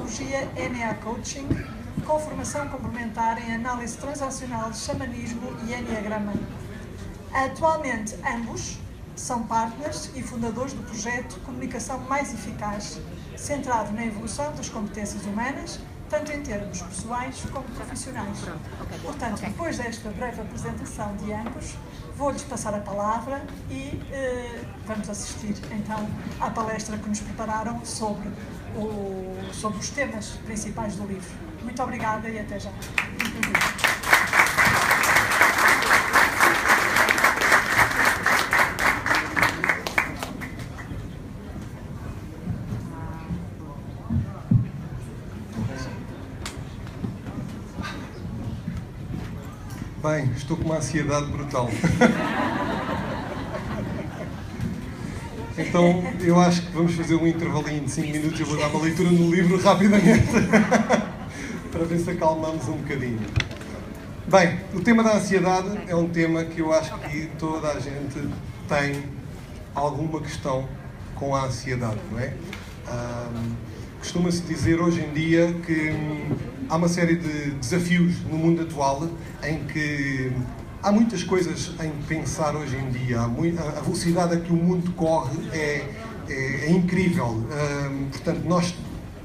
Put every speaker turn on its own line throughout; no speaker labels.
psicologia NA Coaching, com formação complementar em análise transacional, xamanismo e enneagrama. Atualmente, ambos são partners e fundadores do projeto Comunicação Mais Eficaz, centrado na evolução das competências humanas, tanto em termos pessoais como profissionais. Portanto, depois desta breve apresentação de ambos, vou-lhes passar a palavra e vamos assistir então à palestra que nos prepararam sobre os temas principais do livro. Muito obrigada e até já.
Bem, estou com uma ansiedade brutal. Então, eu acho que vamos fazer um intervalinho de 5 minutos. Eu vou dar uma leitura no livro rapidamente para ver se acalmamos um bocadinho. Bem, o tema da ansiedade é um tema que eu acho que toda a gente tem alguma questão com a ansiedade, não é? Costuma-se dizer hoje em dia que há uma série de desafios no mundo atual em que há muitas coisas em pensar hoje em dia. A velocidade a que o mundo corre é incrível. Portanto, nós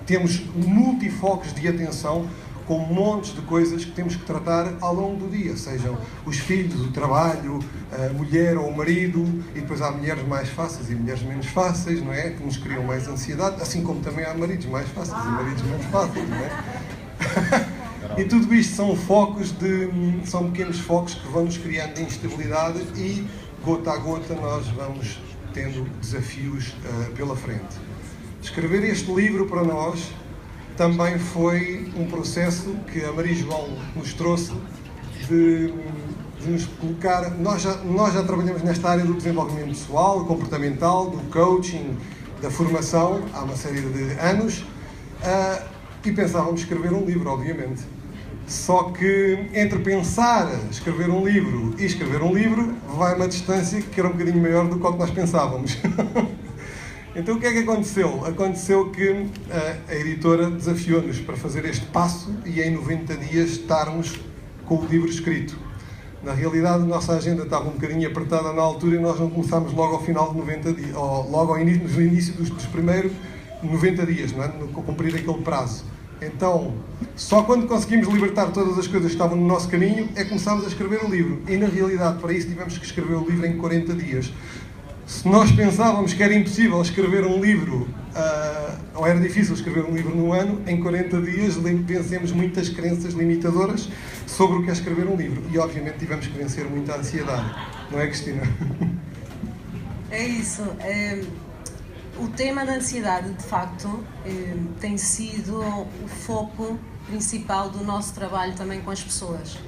temos multifocos de atenção com montes de coisas que temos que tratar ao longo do dia, sejam os filhos, o trabalho, a mulher ou o marido, e depois há mulheres mais fáceis e mulheres menos fáceis, não é? Que nos criam mais ansiedade, assim como também há maridos mais fáceis e maridos menos fáceis, não é? E tudo isto são pequenos focos que vão nos criando instabilidade e, gota a gota, nós vamos tendo desafios pela frente. Escrever este livro para nós também foi um processo que a Maria João nos trouxe de nos colocar... Nós já trabalhamos nesta área do desenvolvimento pessoal, comportamental, do coaching, da formação, há uma série de anos, e pensávamos escrever um livro, obviamente. Só que entre pensar escrever um livro e escrever um livro, vai uma distância que era um bocadinho maior do que o que nós pensávamos. Então o que é que aconteceu? Aconteceu que a editora desafiou-nos para fazer este passo e em 90 dias estarmos com o livro escrito. Na realidade, a nossa agenda estava um bocadinho apertada na altura e nós não começámos logo ao final de 90 dias, ou logo no início dos primeiros 90 dias, não é? No cumprir aquele prazo. Então, só quando conseguimos libertar todas as coisas que estavam no nosso caminho é que começámos a escrever o livro. E na realidade, para isso, tivemos que escrever o livro em 40 dias. Se nós pensávamos que era impossível escrever um livro, ou era difícil escrever um livro num ano, em 40 dias vencemos muitas crenças limitadoras sobre o que é escrever um livro. E, obviamente, tivemos que vencer muita ansiedade. Não é, Cristina?
É isso. O tema da ansiedade, de facto, tem sido o foco principal do nosso trabalho também com as pessoas.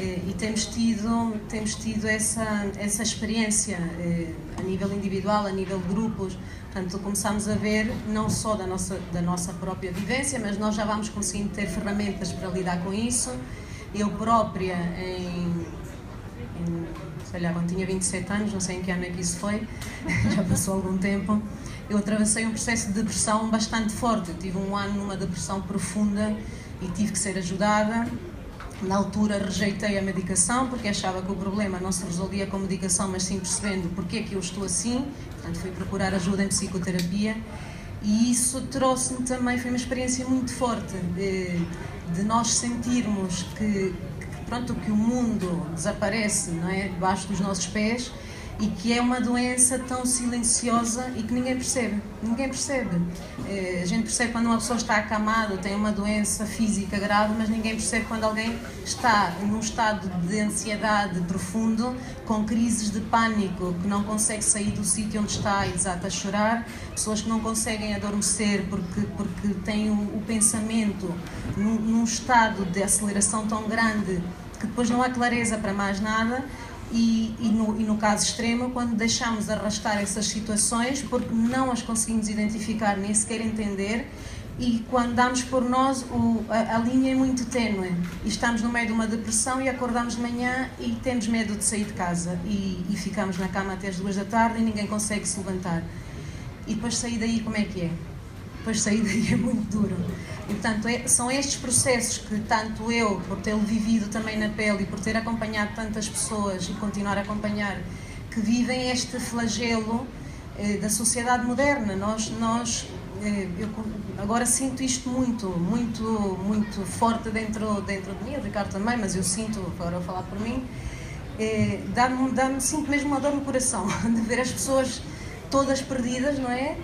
E temos tido essa experiência a nível individual, a nível de grupos. Portanto, começamos a ver não só da nossa própria vivência, mas nós já vamos conseguindo ter ferramentas para lidar com isso. Eu própria, sei lá, quando tinha 27 anos, não sei em que ano é que isso foi, já passou algum tempo, eu atravessei um processo de depressão bastante forte. Eu tive um ano numa depressão profunda e tive que ser ajudada. Na altura rejeitei a medicação porque achava que o problema não se resolvia com medicação, mas sim percebendo porque é que eu estou assim. Portanto, fui procurar ajuda em psicoterapia e isso trouxe-me também, foi uma experiência muito forte de nós sentirmos que o mundo desaparece, não é, debaixo dos nossos pés, e que é uma doença tão silenciosa e que ninguém percebe. Ninguém percebe. A gente percebe quando uma pessoa está acamada, tem uma doença física grave, mas ninguém percebe quando alguém está num estado de ansiedade profundo, com crises de pânico, que não consegue sair do sítio onde está e desata a chorar, pessoas que não conseguem adormecer porque têm o pensamento num estado de aceleração tão grande que depois não há clareza para mais nada. E no caso extremo, quando deixamos arrastar essas situações porque não as conseguimos identificar nem sequer entender, e quando damos por nós, a linha é muito ténue e estamos no meio de uma depressão e acordamos de manhã e temos medo de sair de casa e ficamos na cama até as 2 da tarde e ninguém consegue se levantar. E depois sair daí, como é que é? Depois sair daí é muito duro. E, portanto, são estes processos que tanto eu, por ter vivido também na pele e por ter acompanhado tantas pessoas e continuar a acompanhar, que vivem este flagelo da sociedade moderna. Eu agora sinto isto muito forte dentro de mim, o Ricardo também, mas eu sinto, agora vou falar por mim, sinto mesmo uma dor no coração de ver as pessoas todas perdidas, não é?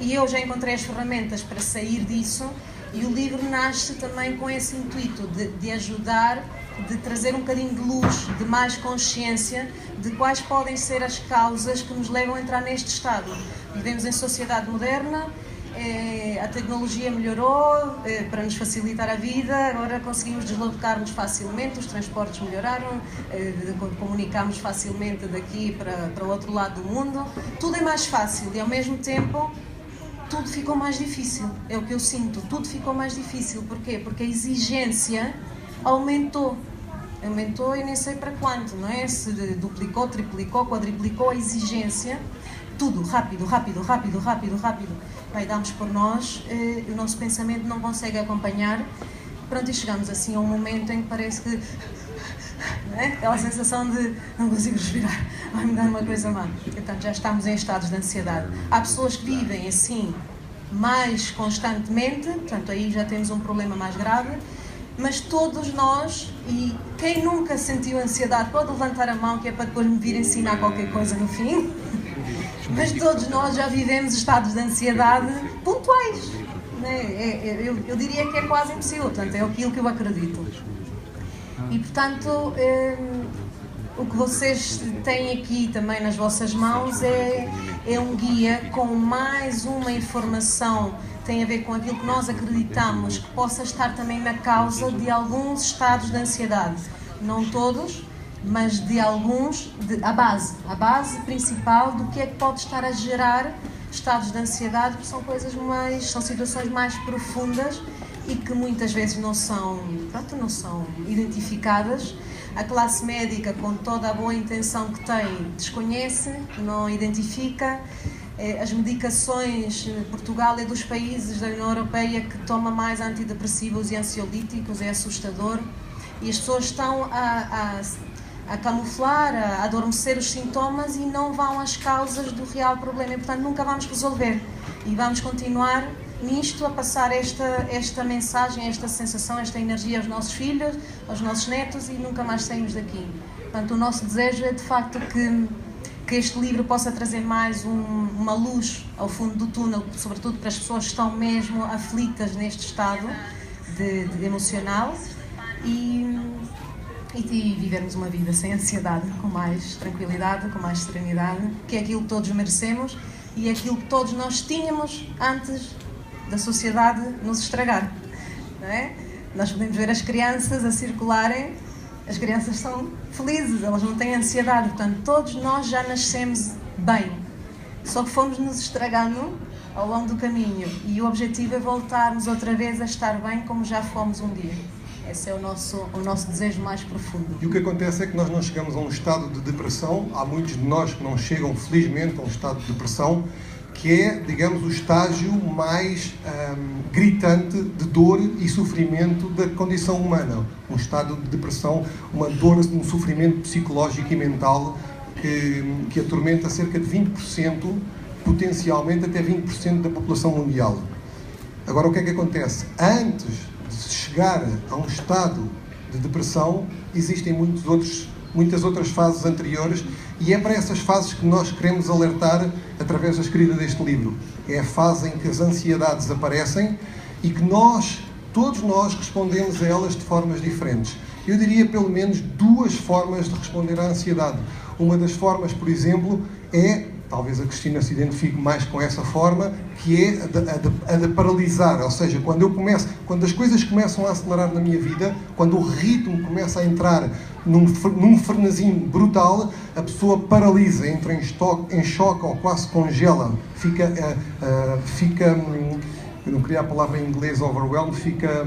E eu já encontrei as ferramentas para sair disso, e o livro nasce também com esse intuito de ajudar, de trazer um bocadinho de luz, de mais consciência de quais podem ser as causas que nos levam a entrar neste estado. Vivemos em sociedade moderna, a tecnologia melhorou para nos facilitar a vida, agora conseguimos deslocar-nos facilmente, os transportes melhoraram, comunicamos facilmente daqui para o outro lado do mundo, tudo é mais fácil e ao mesmo tempo tudo ficou mais difícil, é o que eu sinto, tudo ficou mais difícil. Porquê? Porque a exigência aumentou e nem sei para quanto, não é? Se duplicou, triplicou, quadriplicou a exigência, tudo rápido. Vai, damos por nós, o nosso pensamento não consegue acompanhar, pronto, e chegamos assim a um momento em que parece que, não é? Aquela sensação de não consigo respirar, vai-me dar uma coisa má. Portanto, já estamos em estados de ansiedade. Há pessoas que vivem assim mais constantemente, portanto, aí já temos um problema mais grave, mas todos nós, e quem nunca sentiu ansiedade, pode levantar a mão, que é para depois me vir ensinar qualquer coisa no fim. Mas todos nós já vivemos estados de ansiedade pontuais. Né? Eu diria que é quase impossível, portanto, é aquilo que eu acredito. E, portanto, o que vocês têm aqui também nas vossas mãos é um guia com mais uma informação, tem a ver com aquilo que nós acreditamos que possa estar também na causa de alguns estados de ansiedade. Não todos, mas de alguns, a base principal do que é que pode estar a gerar estados de ansiedade, porque são situações mais profundas e que muitas vezes não são identificadas. A classe médica, com toda a boa intenção que tem, desconhece, não identifica. As medicações, Portugal é dos países da União Europeia que toma mais antidepressivos e ansiolíticos, é assustador. E as pessoas estão a camuflar, a adormecer os sintomas e não vão às causas do real problema. E, portanto, nunca vamos resolver. E vamos continuar nisto, a passar esta mensagem, esta sensação, esta energia aos nossos filhos, aos nossos netos, e nunca mais saímos daqui. Portanto, o nosso desejo é, de facto, que este livro possa trazer mais uma luz ao fundo do túnel, sobretudo para as pessoas que estão mesmo aflitas neste estado de emocional, e vivermos uma vida sem ansiedade, com mais tranquilidade, com mais serenidade, que é aquilo que todos merecemos e é aquilo que todos nós tínhamos antes da sociedade nos estragar, não é? Nós podemos ver as crianças a circularem, as crianças são felizes, elas não têm ansiedade, portanto todos nós já nascemos bem, só que fomos nos estragando ao longo do caminho, e o objetivo é voltarmos outra vez a estar bem como já fomos um dia. Esse é o nosso desejo mais profundo.
E o que acontece é que nós não chegamos a um estado de depressão, há muitos de nós que não chegam felizmente a um estado de depressão, que é, digamos, o estágio mais gritante de dor e sofrimento da condição humana. Um estado de depressão, uma dor, um sofrimento psicológico e mental que atormenta cerca de 20%, potencialmente até 20% da população mundial. Agora, o que é que acontece? Antes de se chegar a um estado de depressão, existem muitas outras fases anteriores, e é para essas fases que nós queremos alertar através da escrita deste livro. É a fase em que as ansiedades aparecem e que todos nós respondemos a elas de formas diferentes. Eu diria pelo menos 2 formas de responder à ansiedade. Uma das formas, por exemplo, é, talvez a Cristina se identifique mais com essa forma, que é a de paralisar, ou seja, quando as coisas começam a acelerar na minha vida, quando o ritmo começa a entrar num frenesim brutal, a pessoa paralisa, entra em choque ou quase congela, fica, eu não queria a palavra em inglês, overwhelmed, fica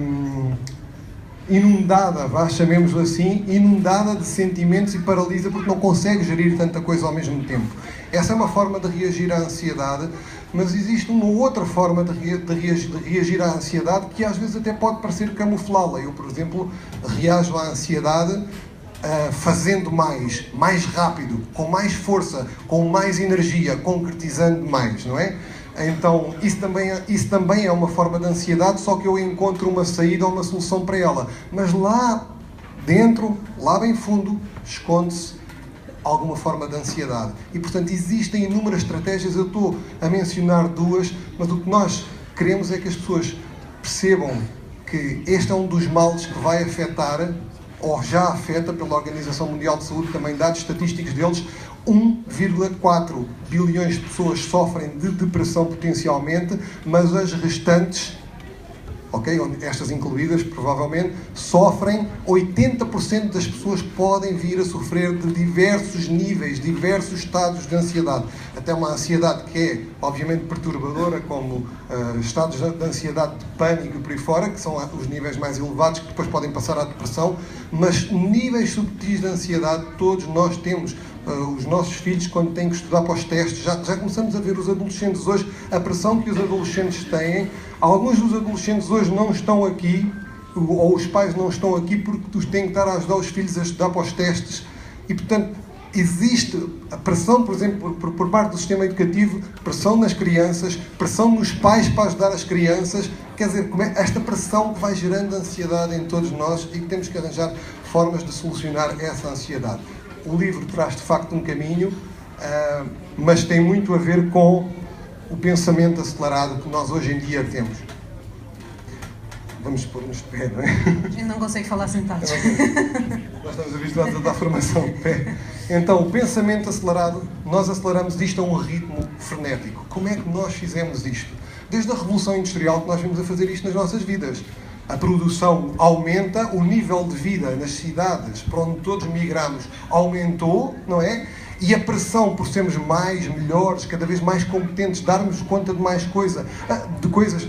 inundada, chamemos assim, inundada de sentimentos, e paralisa porque não consegue gerir tanta coisa ao mesmo tempo. Essa é uma forma de reagir à ansiedade. mas existe uma outra forma de reagir à ansiedade que às vezes até pode parecer camuflá-la. Eu, por exemplo, reajo à ansiedade fazendo mais rápido, com mais força, com mais energia, concretizando mais, não é? Então, isso também é uma forma de ansiedade, só que eu encontro uma saída ou uma solução para ela. Mas lá dentro, lá bem fundo, esconde-se alguma forma de ansiedade. E, portanto, existem inúmeras estratégias. Eu estou a mencionar duas, mas o que nós queremos é que as pessoas percebam que este é um dos males que vai afetar, ou já afeta pela Organização Mundial de Saúde, também dados estatísticos deles, 1,4 bilhões de pessoas sofrem de depressão potencialmente, mas as restantes, estas incluídas provavelmente, sofrem, 80% das pessoas podem vir a sofrer de diversos níveis, diversos estados de ansiedade. Até uma ansiedade que é, obviamente, perturbadora, como estados de ansiedade de pânico e por aí fora, que são os níveis mais elevados, que depois podem passar à depressão, mas níveis subtis de ansiedade todos nós temos. Os nossos filhos, quando têm que estudar para os testes, já começamos a ver os adolescentes hoje, a pressão que os adolescentes têm. Alguns dos adolescentes hoje não estão aqui, ou os pais não estão aqui porque têm que estar a ajudar os filhos a estudar para os testes. E, portanto, existe a pressão, por exemplo, por parte do sistema educativo, pressão nas crianças, pressão nos pais para ajudar as crianças. Quer dizer, esta pressão que vai gerando ansiedade em todos nós e que temos que arranjar formas de solucionar essa ansiedade. O livro traz, de facto, um caminho, mas tem muito a ver com o pensamento acelerado que nós hoje em dia temos. Vamos pôr-nos de pé, não é?
A gente não consegue falar sentados.
Nós estamos habituados a dar formação de pé. Então, o pensamento acelerado, nós aceleramos isto a um ritmo frenético. Como é que nós fizemos isto? Desde a Revolução Industrial que nós vimos a fazer isto nas nossas vidas. A produção aumenta, o nível de vida nas cidades para onde todos migramos aumentou, não é? E a pressão por sermos mais, melhores, cada vez mais competentes, darmos conta de mais coisas,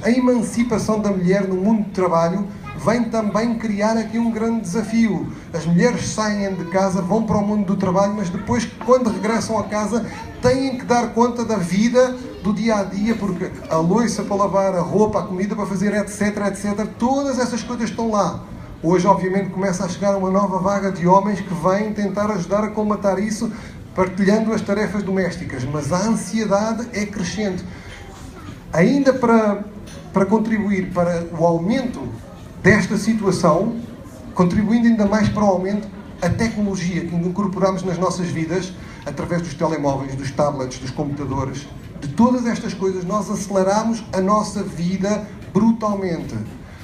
a emancipação da mulher no mundo de trabalho vem também criar aqui um grande desafio. As mulheres saem de casa, vão para o mundo do trabalho, mas depois, quando regressam a casa, têm que dar conta da vida, do dia-a-dia, porque a louça para lavar, a roupa, a comida para fazer, etc, etc, todas essas coisas estão lá. Hoje, obviamente, começa a chegar uma nova vaga de homens que vêm tentar ajudar a colmatar isso, partilhando as tarefas domésticas, mas a ansiedade é crescente. Ainda para contribuir para o aumento desta situação, contribuindo ainda mais para o aumento, a tecnologia que incorporamos nas nossas vidas, através dos telemóveis, dos tablets, dos computadores, de todas estas coisas, nós aceleramos a nossa vida brutalmente.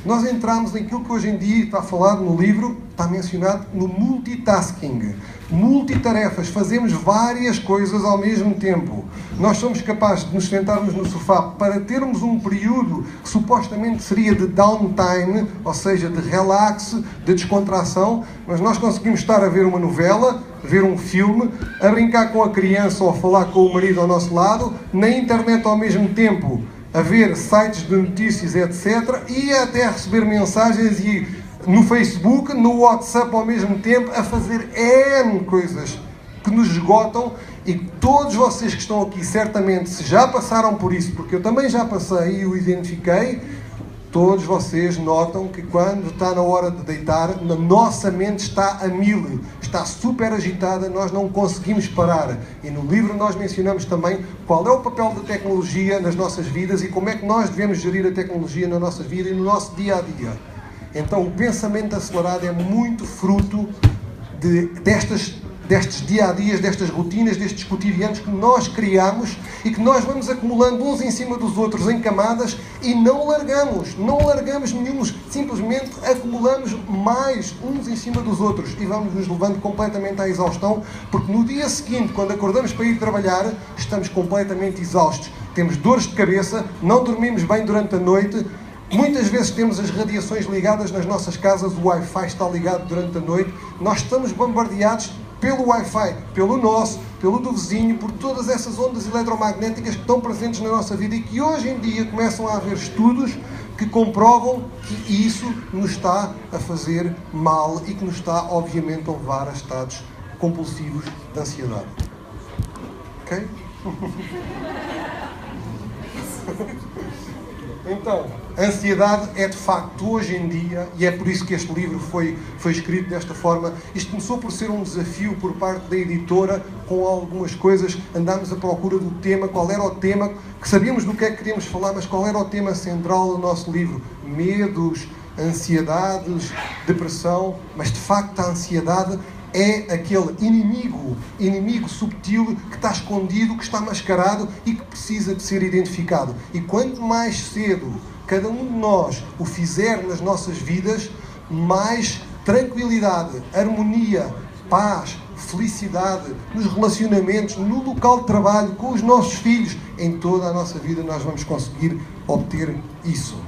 Nós entramos naquilo que hoje em dia está falado no livro, está mencionado no multitasking. Multitarefas, fazemos várias coisas ao mesmo tempo. Nós somos capazes de nos sentarmos no sofá para termos um período que supostamente seria de downtime, ou seja, de relax, de descontração, mas nós conseguimos estar a ver uma novela, ver um filme, a brincar com a criança ou a falar com o marido ao nosso lado, na internet ao mesmo tempo, a ver sites de notícias, etc. E até a receber mensagens e no Facebook, no WhatsApp ao mesmo tempo, a fazer N coisas que nos esgotam. E todos vocês que estão aqui, certamente, se já passaram por isso, porque eu também já passei e o identifiquei, todos vocês notam que quando está na hora de deitar, a nossa mente está a mil, está super agitada, nós não conseguimos parar. E no livro nós mencionamos também qual é o papel da tecnologia nas nossas vidas e como é que nós devemos gerir a tecnologia na nossa vida e no nosso dia-a-dia. Então o pensamento acelerado é muito fruto destes dia-a-dias, destas rotinas, destes cotidianos que nós criamos e que nós vamos acumulando uns em cima dos outros em camadas e não largamos nenhum, simplesmente acumulamos mais uns em cima dos outros e vamos nos levando completamente à exaustão, porque no dia seguinte, quando acordamos para ir trabalhar, estamos completamente exaustos, temos dores de cabeça, não dormimos bem durante a noite. Muitas vezes temos as radiações ligadas nas nossas casas, o Wi-Fi está ligado durante a noite, nós estamos bombardeados pelo Wi-Fi, pelo nosso, pelo do vizinho, por todas essas ondas eletromagnéticas que estão presentes na nossa vida e que hoje em dia começam a haver estudos que comprovam que isso nos está a fazer mal e que nos está, obviamente, a levar a estados compulsivos de ansiedade. Ok? Então, a ansiedade é de facto hoje em dia, e é por isso que este livro foi escrito desta forma. Isto começou por ser um desafio por parte da editora, com algumas coisas, andámos à procura do tema, qual era o tema, que sabíamos do que é que queríamos falar, mas qual era o tema central do nosso livro? Medos, ansiedades, depressão, mas de facto a ansiedade é aquele inimigo subtil que está escondido, que está mascarado e que precisa de ser identificado. E quanto mais cedo cada um de nós o fizer nas nossas vidas, mais tranquilidade, harmonia, paz, felicidade nos relacionamentos, no local de trabalho, com os nossos filhos, em toda a nossa vida nós vamos conseguir obter isso.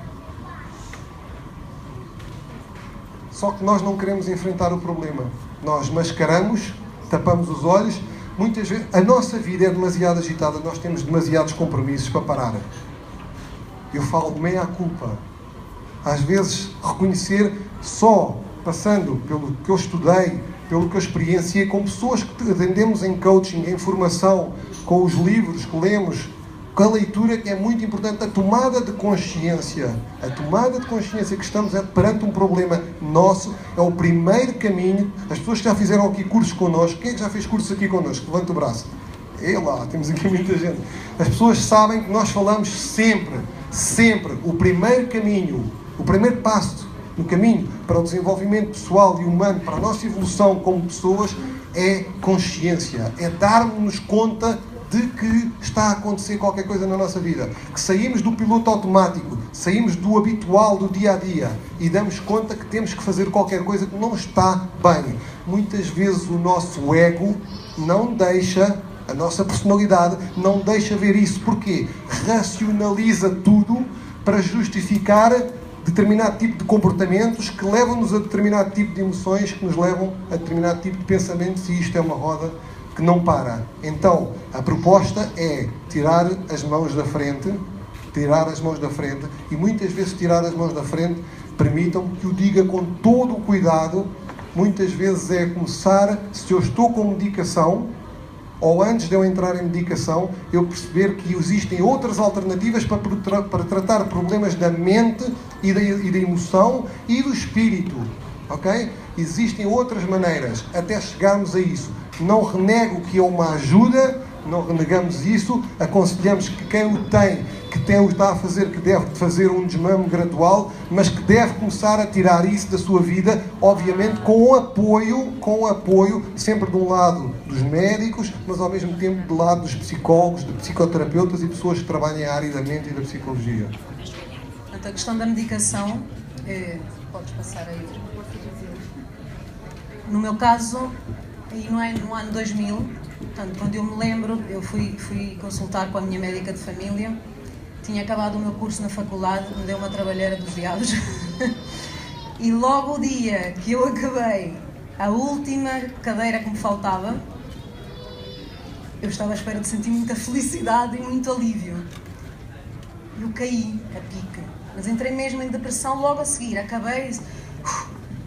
Só que nós não queremos enfrentar o problema. Nós mascaramos, tapamos os olhos. Muitas vezes a nossa vida é demasiado agitada, nós temos demasiados compromissos para parar. Eu falo de meia culpa. Às vezes reconhecer, só passando pelo que eu estudei, pelo que eu experienciei, com pessoas que atendemos em coaching, em formação, com os livros que lemos, com a leitura, que é muito importante, a tomada de consciência. A tomada de consciência que estamos perante um problema nosso é o primeiro caminho. As pessoas que já fizeram aqui cursos connosco, quem é que já fez cursos aqui connosco? Levanta o braço. É lá, temos aqui muita gente. As pessoas sabem que nós falamos sempre, o primeiro caminho, o primeiro passo no caminho para o desenvolvimento pessoal e humano, para a nossa evolução como pessoas, é consciência, é darmos-nos conta de que está a acontecer qualquer coisa na nossa vida, que saímos do piloto automático, saímos do habitual, do dia-a-dia e damos conta que temos que fazer qualquer coisa que não está bem. Muitas vezes o nosso ego não deixa, a nossa personalidade não deixa ver isso. Porquê? Racionaliza tudo para justificar determinado tipo de comportamentos que levam-nos a determinado tipo de emoções, que nos levam a determinado tipo de pensamentos, e isto é uma roda que não para. Então, a proposta é tirar as mãos da frente, e muitas vezes tirar as mãos da frente, permitam que o diga com todo o cuidado, muitas vezes é começar, se eu estou com medicação, ou antes de eu entrar em medicação, eu perceber que existem outras alternativas para tratar problemas da mente e da emoção e do espírito, ok? Existem outras maneiras até chegarmos a isso. Não renego que é uma ajuda, não renegamos isso, aconselhamos que quem o está a fazer, que deve fazer um desmame gradual, mas que deve começar a tirar isso da sua vida, obviamente com apoio, sempre de um lado dos médicos, mas ao mesmo tempo do lado dos psicólogos, de psicoterapeutas e pessoas que trabalham na área da mente e da psicologia.
Portanto, a questão da medicação, podes passar aí. No meu caso, e não é no ano 2000, portanto, quando eu me lembro, eu fui consultar com a minha médica de família, tinha acabado o meu curso na faculdade, me deu uma trabalheira dos diabos, e logo o dia que eu acabei a última cadeira que me faltava, eu estava à espera de sentir muita felicidade e muito alívio. Eu caí a pique, mas entrei mesmo em depressão logo a seguir, acabei...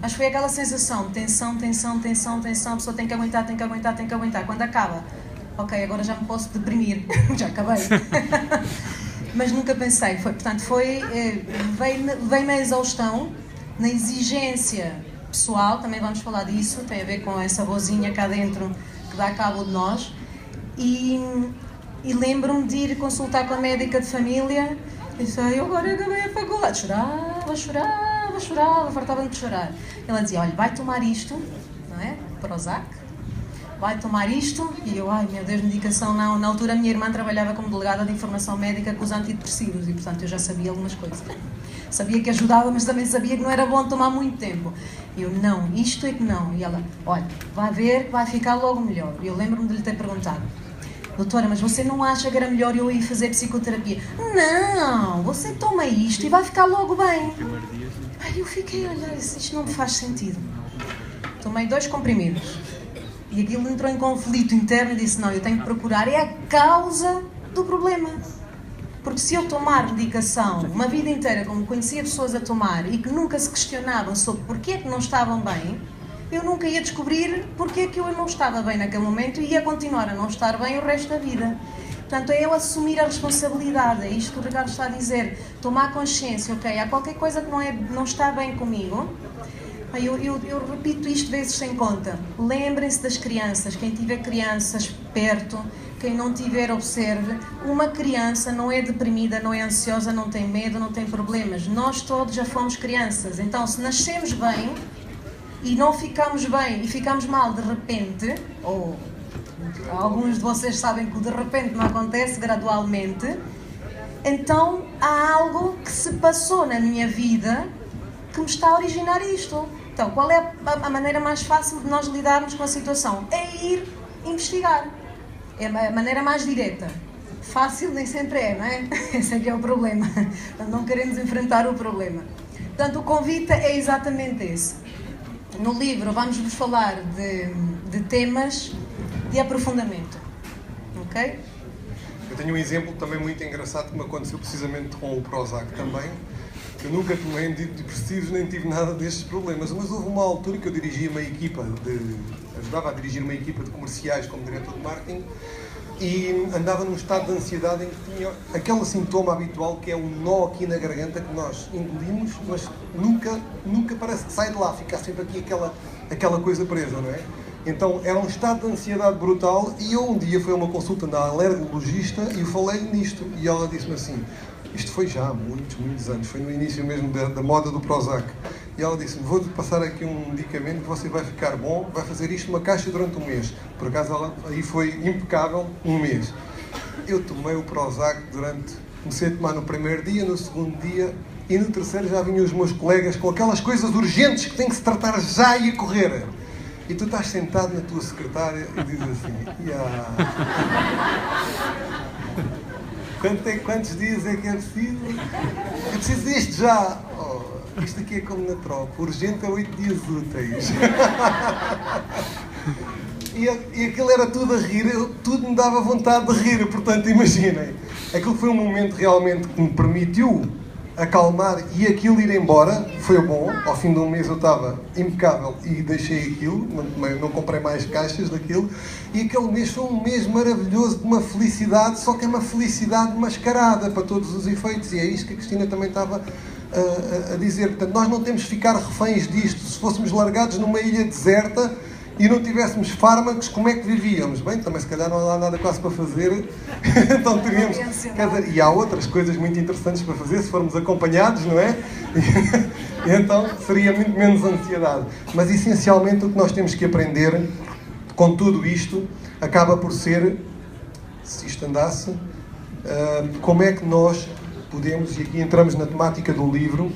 Acho que foi aquela sensação, tensão, a pessoa tem que aguentar. Quando acaba, ok, agora já me posso deprimir, já acabei. Mas nunca pensei, veio na exaustão, na exigência pessoal, também vamos falar disso, tem a ver com essa vozinha cá dentro que dá cabo de nós. E lembro-me de ir consultar com a médica de família e disse, eu agora acabei a faculdade, chorava, fartava-me de chorar. Ela dizia, olha, vai tomar isto, não é? Prozac, vai tomar isto. E eu, ai meu Deus, medicação não. Na altura a minha irmã trabalhava como delegada de informação médica com os antidepressivos e, portanto, eu já sabia algumas coisas. Sabia que ajudava, mas também sabia que não era bom tomar muito tempo. E eu, não, isto é que não. E ela, olha, vai ver, vai ficar logo melhor. E eu lembro-me de lhe ter perguntado, doutora, mas você não acha que era melhor eu ir fazer psicoterapia? Não, você toma isto e vai ficar logo bem. Aí eu fiquei, olha, isto não me faz sentido. Tomei 2 comprimidos. E aquilo entrou em conflito interno e disse, não, eu tenho que procurar, é a causa do problema. Porque se eu tomar medicação uma vida inteira, como conhecia pessoas a tomar e que nunca se questionavam sobre porquê é que não estavam bem, eu nunca ia descobrir porque é que eu não estava bem naquele momento e ia continuar a não estar bem o resto da vida. Portanto, é eu assumir a responsabilidade, é isto que o Ricardo está a dizer, tomar consciência, ok, há qualquer coisa que não está bem comigo. Eu repito isto vezes sem conta. Lembrem-se das crianças, quem tiver crianças perto, quem não tiver, observe. Uma criança não é deprimida, não é ansiosa, não tem medo, não tem problemas. Nós todos já fomos crianças. Então, se nascemos bem e não ficamos bem e ficamos mal de repente, ou alguns de vocês sabem que o de repente não acontece gradualmente, então há algo que se passou na minha vida que me está a originar isto. Então, qual é a maneira mais fácil de nós lidarmos com a situação? É ir investigar. É a maneira mais direta. Fácil nem sempre é, não é? Esse é que é o problema. Portanto, não queremos enfrentar o problema. Portanto, o convite é exatamente esse. No livro vamos-vos falar de temas de aprofundamento. Ok?
Eu tenho um exemplo também muito engraçado que me aconteceu precisamente com o Prozac também. Eu nunca tomei antidepressivos nem tive nada destes problemas, mas houve uma altura que eu dirigia uma equipa ajudava a dirigir uma equipa de comerciais como diretor de marketing e andava num estado de ansiedade em que tinha aquele sintoma habitual que é um nó aqui na garganta que nós engolimos, mas nunca parece que sai de lá, fica sempre aqui aquela coisa presa, não é? Então era um estado de ansiedade brutal e eu um dia fui a uma consulta na alergologista e eu falei nisto e ela disse-me assim, isto foi já há muitos anos, foi no início mesmo da moda do Prozac. E ela disse-me, vou-lhe passar aqui um medicamento que você vai ficar bom, vai fazer isto numa caixa durante um mês. Por acaso ela aí foi impecável, um mês. Eu tomei o Prozac comecei a tomar no primeiro dia, no segundo dia e no terceiro já vinham os meus colegas com aquelas coisas urgentes que têm que se tratar já e a correr. E tu estás sentado na tua secretária e dizes assim, quantos dias é que é preciso? É preciso isto já! Oh, isto aqui é como na tropa, urgente é 8 dias úteis. E aquilo era tudo a rir, tudo me dava vontade de rir, portanto imaginem. Aquilo foi um momento realmente que me permitiu acalmar e aquilo ir embora, foi bom. Ao fim de um mês eu estava impecável e deixei aquilo, não comprei mais caixas daquilo. E aquele mês foi um mês maravilhoso de uma felicidade, só que é uma felicidade mascarada para todos os efeitos. E é isto que a Cristina também estava a dizer. Portanto, nós não temos de ficar reféns disto. Se fôssemos largados numa ilha deserta e não tivéssemos fármacos, como é que vivíamos? Bem, também se calhar não há nada quase para fazer, então teríamos... Quer dizer, e há outras coisas muito interessantes para fazer, se formos acompanhados, não é? E então seria muito menos ansiedade. Mas essencialmente o que nós temos que aprender com tudo isto, acaba por ser, se isto andasse, como é que nós podemos, e aqui entramos na temática do livro,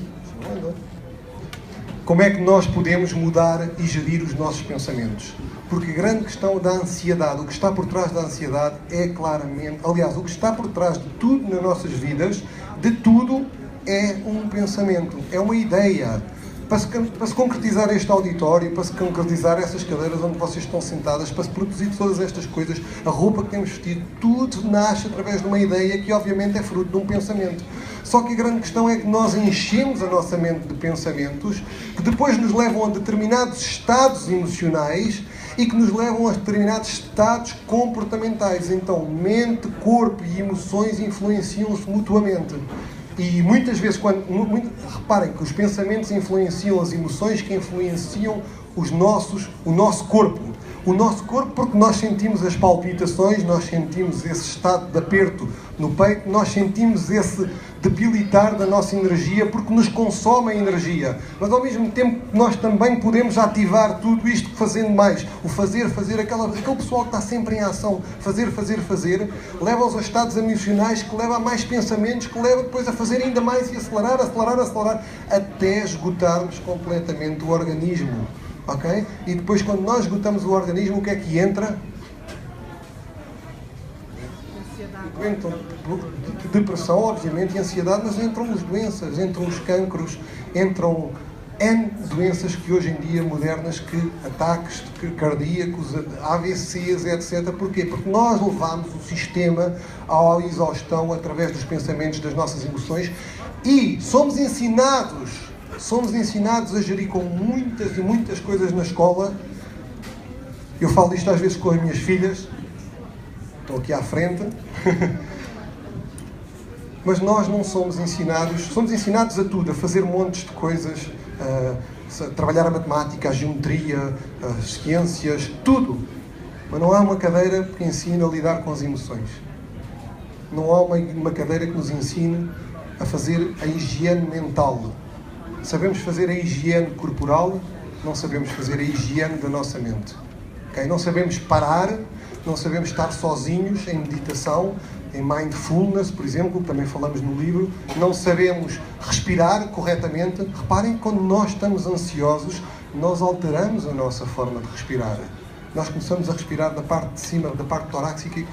como é que nós podemos mudar e gerir os nossos pensamentos? Porque a grande questão da ansiedade, o que está por trás da ansiedade é claramente... Aliás, o que está por trás de tudo nas nossas vidas, de tudo, é um pensamento, é uma ideia. Para se concretizar este auditório, para se concretizar essas cadeiras onde vocês estão sentadas, para se produzir todas estas coisas, a roupa que temos vestido, tudo nasce através de uma ideia que obviamente é fruto de um pensamento. Só que a grande questão é que nós enchemos a nossa mente de pensamentos que depois nos levam a determinados estados emocionais e que nos levam a determinados estados comportamentais. Então, mente, corpo e emoções influenciam-se mutuamente. E muitas vezes, reparem que os pensamentos influenciam as emoções que influenciam o nosso corpo. O nosso corpo, porque nós sentimos as palpitações, nós sentimos esse estado de aperto no peito, nós sentimos esse debilitar da nossa energia, porque nos consome a energia. Mas ao mesmo tempo nós também podemos ativar tudo isto fazendo mais. O fazer, aquele pessoal que está sempre em ação, fazer, leva-os a estados emocionais que leva a mais pensamentos, que leva depois a fazer ainda mais e acelerar, até esgotarmos completamente o organismo. Ok? E depois, quando nós esgotamos o organismo, o que é que entra? Entram depressão, obviamente, e ansiedade, mas entram as doenças, entram os cancros, entram N doenças que hoje em dia, modernas, que ataques cardíacos, AVCs, etc. Porquê? Porque nós levamos o sistema à exaustão através dos pensamentos, das nossas emoções e somos ensinados a gerir com muitas e muitas coisas na escola. Eu falo disto às vezes com as minhas filhas. estão aqui à frente. Mas nós não somos ensinados a tudo, a fazer montes de coisas, a trabalhar a matemática, a geometria, as ciências, tudo. Mas não há uma cadeira que ensine a lidar com as emoções. Não há uma cadeira que nos ensine a fazer a higiene mental. Sabemos fazer a higiene corporal, não sabemos fazer a higiene da nossa mente. Okay? Não sabemos parar, não sabemos estar sozinhos em meditação, em mindfulness, por exemplo, que também falamos no livro. Não sabemos respirar corretamente. Reparem, quando nós estamos ansiosos, nós alteramos a nossa forma de respirar. Nós começamos a respirar da parte de cima, da parte torácica, e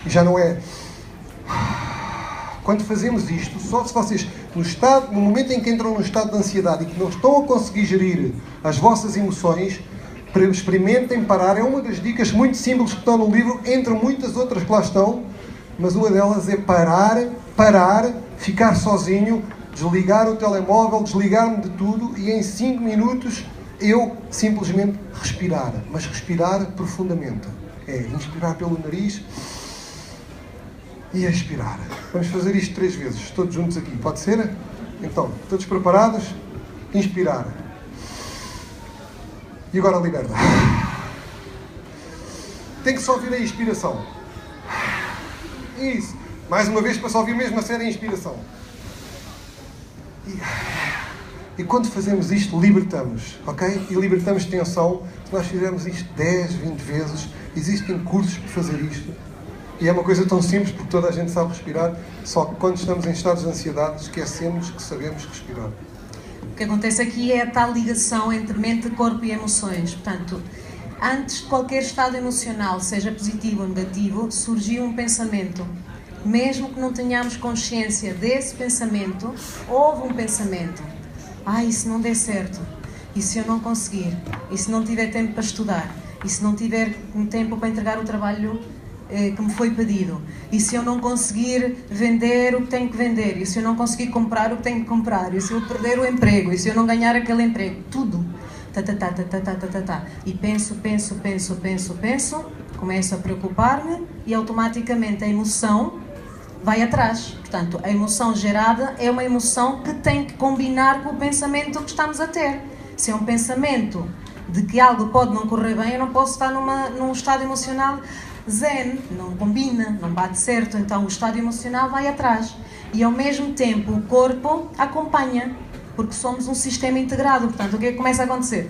já não é. Quando fazemos isto, só se vocês, no momento em que entram no estado de ansiedade e que não estão a conseguir gerir as vossas emoções, experimentem parar. É uma das dicas muito simples que estão no livro, entre muitas outras que lá estão, mas uma delas é parar, ficar sozinho, desligar o telemóvel, desligar-me de tudo e em 5 minutos eu simplesmente respirar, mas respirar profundamente. É inspirar pelo nariz e expirar. Vamos fazer isto 3 vezes, todos juntos aqui. Pode ser? Então, todos preparados? Inspirar. E agora liberta. Tem que só ouvir a inspiração. Isso. Mais uma vez para só ouvir mesmo a série inspiração. E quando fazemos isto, libertamos, ok? E libertamos tensão. Se nós fizermos isto 10, 20 vezes, existem cursos para fazer isto. E é uma coisa tão simples, porque toda a gente sabe respirar, só que quando estamos em estados de ansiedade, esquecemos que sabemos respirar.
O que acontece aqui é a tal ligação entre mente, corpo e emoções. Portanto, antes de qualquer estado emocional, seja positivo ou negativo, surgiu um pensamento. Mesmo que não tenhamos consciência desse pensamento, houve um pensamento. E se não der certo? E se eu não conseguir? E se não tiver tempo para estudar? E se não tiver tempo para entregar o trabalho que me foi pedido? E se eu não conseguir vender o que tenho que vender? E se eu não conseguir comprar o que tenho que comprar? E se eu perder o emprego? E se eu não ganhar aquele emprego? Tudo. E penso, começo a preocupar-me e automaticamente a emoção vai atrás. Portanto, a emoção gerada é uma emoção que tem que combinar com o pensamento que estamos a ter. Se é um pensamento de que algo pode não correr bem, eu não posso estar num estado emocional zen, não combina, não bate certo, então o estado emocional vai atrás. E ao mesmo tempo o corpo acompanha, porque somos um sistema integrado. Portanto, o que é que começa a acontecer?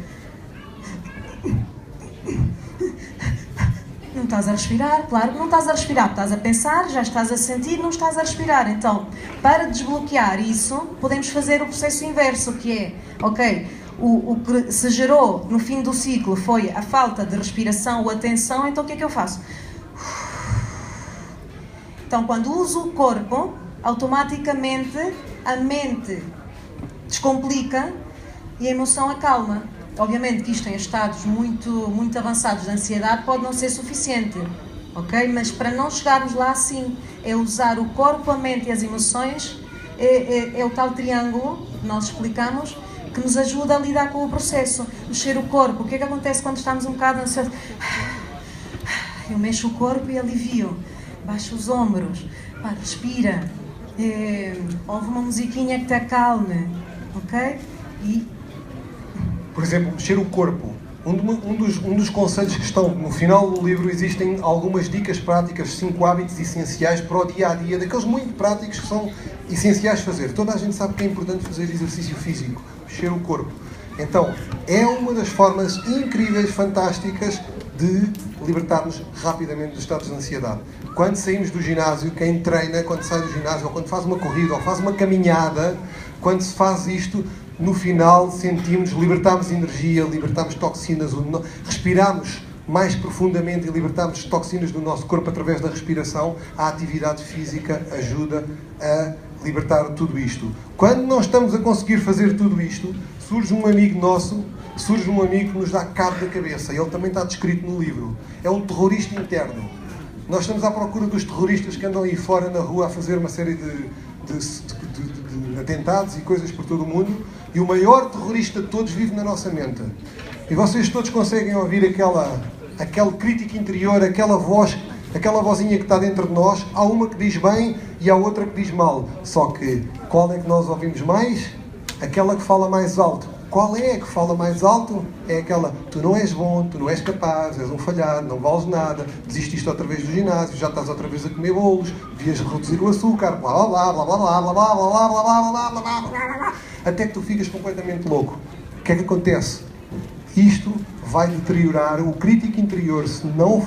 Não estás a respirar? Claro que não estás a respirar. Estás a pensar, já estás a sentir, não estás a respirar. Então, para desbloquear isso, podemos fazer o processo inverso, que é, ok, o que se gerou no fim do ciclo foi a falta de respiração ou atenção, então o que é que eu faço? Então, quando uso o corpo, automaticamente a mente descomplica e a emoção acalma. Obviamente que isto em estados muito avançados de ansiedade pode não ser suficiente, ok? Mas para não chegarmos lá assim, é usar o corpo, a mente e as emoções, é o tal triângulo que nós explicamos, que nos ajuda a lidar com o processo. Mexer o corpo. O que é que acontece quando estamos um bocado ansiosos? Eu mexo o corpo e alivio. Baixo os ombros. Respira. Ouve uma musiquinha que te acalme. Ok?
Por exemplo, mexer o corpo. Um dos conselhos que estão no final do livro, existem algumas dicas práticas, 5 hábitos essenciais para o dia-a-dia, daqueles muito práticos que são essenciais fazer. Toda a gente sabe que é importante fazer exercício físico, mexer o corpo. Então, é uma das formas incríveis, fantásticas de libertarmos rapidamente dos estados de ansiedade. Quando saímos do ginásio, quem treina, quando sai do ginásio, ou quando faz uma corrida, ou faz uma caminhada, quando se faz isto, no final sentimos, libertamos energia, libertamos toxinas, respiramos mais profundamente e libertamos toxinas do nosso corpo através da respiração. A atividade física ajuda a libertar tudo isto. Quando nós estamos a conseguir fazer tudo isto, surge um amigo nosso, que nos dá cabo da cabeça. Ele também está descrito no livro. É um terrorista interno. Nós estamos à procura dos terroristas que andam aí fora na rua a fazer uma série de atentados e coisas por todo o mundo, e o maior terrorista de todos vive na nossa mente. E vocês todos conseguem ouvir aquele crítico interior, aquela vozinha que está dentro de nós, há uma que diz bem e há outra que diz mal. Só que, qual é que nós ouvimos mais? Aquela que fala mais alto. Qual é a que fala mais alto? É aquela, tu não és bom, tu não és capaz, és um falhado, não vales nada, desististe outra vez do ginásio, já estás outra vez a comer bolos, devias reduzir o açúcar, blá blá blá blá blá blá blá blá blá blá blá blá blá blá blá, até que tu ficas completamente louco. O que é que acontece? Isto vai deteriorar o crítico interior se não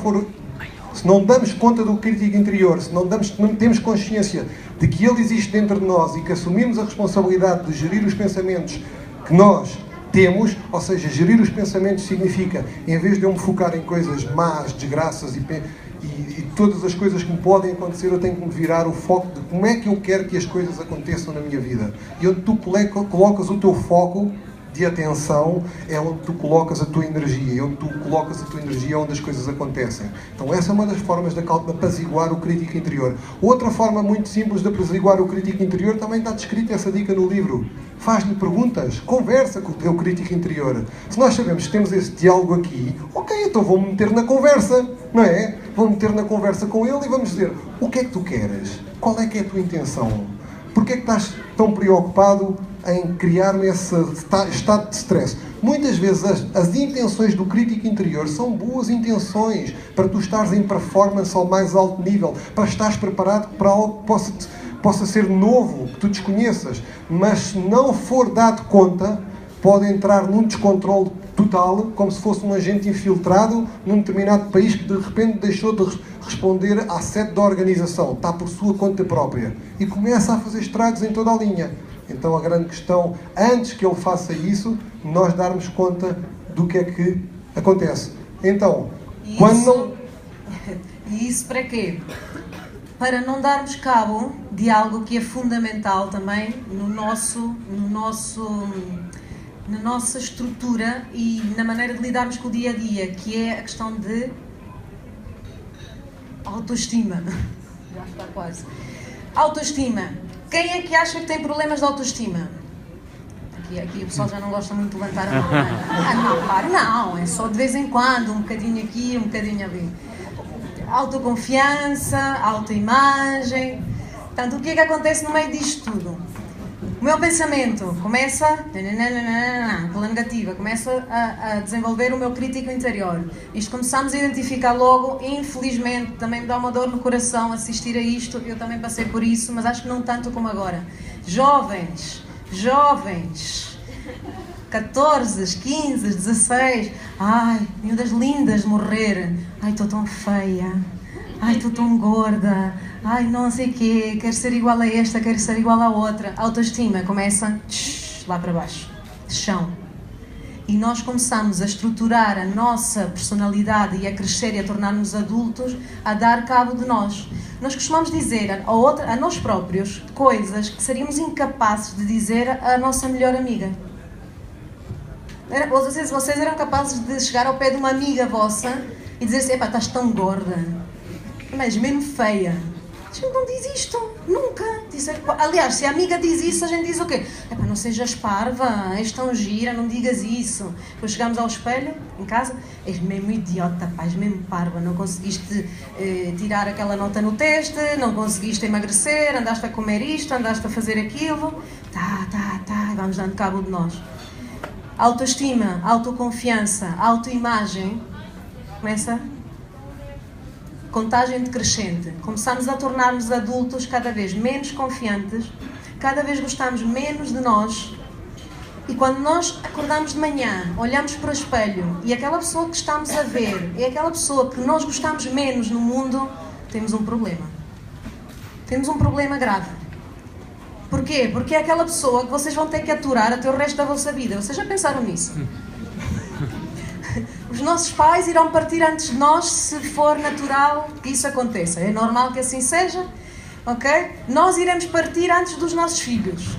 damos conta do crítico interior, se não temos consciência de que ele existe dentro de nós e que assumimos a responsabilidade de gerir os pensamentos que nós temos, ou seja, gerir os pensamentos significa, em vez de eu me focar em coisas más, desgraças e todas as coisas que me podem acontecer, eu tenho que me virar o foco de como é que eu quero que as coisas aconteçam na minha vida. E onde tu colocas o teu foco de atenção é onde tu colocas a tua energia, e onde tu colocas a tua energia é onde as coisas acontecem. Então essa é uma das formas de apaziguar o crítico interior. Outra forma muito simples de apaziguar o crítico interior, também está descrita essa dica no livro. Faz-lhe perguntas, conversa com o teu crítico interior. Se nós sabemos que temos esse diálogo aqui, ok, então vou-me meter na conversa, não é? Vou-me meter na conversa com ele e vamos dizer, o que é que tu queres? Qual é que é a tua intenção? Porquê é que estás tão preocupado em criar esse estado de stress? Muitas vezes as intenções do crítico interior são boas intenções para tu estares em performance ao mais alto nível, para estares preparado para algo que possa ser novo, que tu desconheças, mas se não for dado conta, pode entrar num descontrole total, como se fosse um agente infiltrado num determinado país que de repente deixou de responder à sede da organização, está por sua conta própria e começa a fazer estragos em toda a linha. Então a grande questão, antes que ele faça isso, nós darmos conta do que é que acontece. Então,
E isso para quê? Para não darmos cabo de algo que é fundamental também na nossa estrutura e na maneira de lidarmos com o dia a dia, que é a questão de autoestima. Já está quase. Autoestima. Quem é que acha que tem problemas de autoestima? Aqui o pessoal já não gosta muito de levantar a mão. Não, é só de vez em quando, um bocadinho aqui, um bocadinho ali. Autoconfiança, autoimagem. Portanto, o que é que acontece no meio disto tudo? O meu pensamento começa pela negativa, começa a desenvolver o meu crítico interior. Isto começamos a identificar logo, infelizmente, também me dá uma dor no coração assistir a isto, eu também passei por isso, mas acho que não tanto como agora. Jovens, 14, 15, 16, ai, miúdas lindas de morrer, ai, estou tão feia, ai, estou tão gorda, ai, não sei o quê, quero ser igual a esta, quero ser igual à outra. A autoestima começa lá para baixo, de chão. E nós começamos a estruturar a nossa personalidade e a crescer e a tornar-nos adultos, a dar cabo de nós. Nós costumamos dizer a nós próprios coisas que seríamos incapazes de dizer à nossa melhor amiga. Vocês eram capazes de chegar ao pé de uma amiga vossa e dizer assim, epá, estás tão gorda, mas mesmo feia. A gente não diz isto, nunca. Aliás, se a amiga diz isso, a gente diz o quê? Epá, não sejas parva, és tão gira, não digas isso. Depois chegamos ao espelho, em casa, és mesmo idiota, pá, és mesmo parva, não conseguiste tirar aquela nota no teste, não conseguiste emagrecer, andaste a comer isto, andaste a fazer aquilo. Vamos dando cabo de nós. Autoestima, autoconfiança, autoimagem, começa contagem decrescente. Começamos a tornar-nos adultos cada vez menos confiantes, cada vez gostamos menos de nós e quando nós acordamos de manhã, olhamos para o espelho e aquela pessoa que estamos a ver é aquela pessoa que nós gostamos menos no mundo, temos um problema. Temos um problema grave. Porquê? Porque é aquela pessoa que vocês vão ter que aturar até o resto da vossa vida. Vocês já pensaram nisso? Os nossos pais irão partir antes de nós se for natural que isso aconteça. É normal que assim seja, ok? Nós iremos partir antes dos nossos filhos.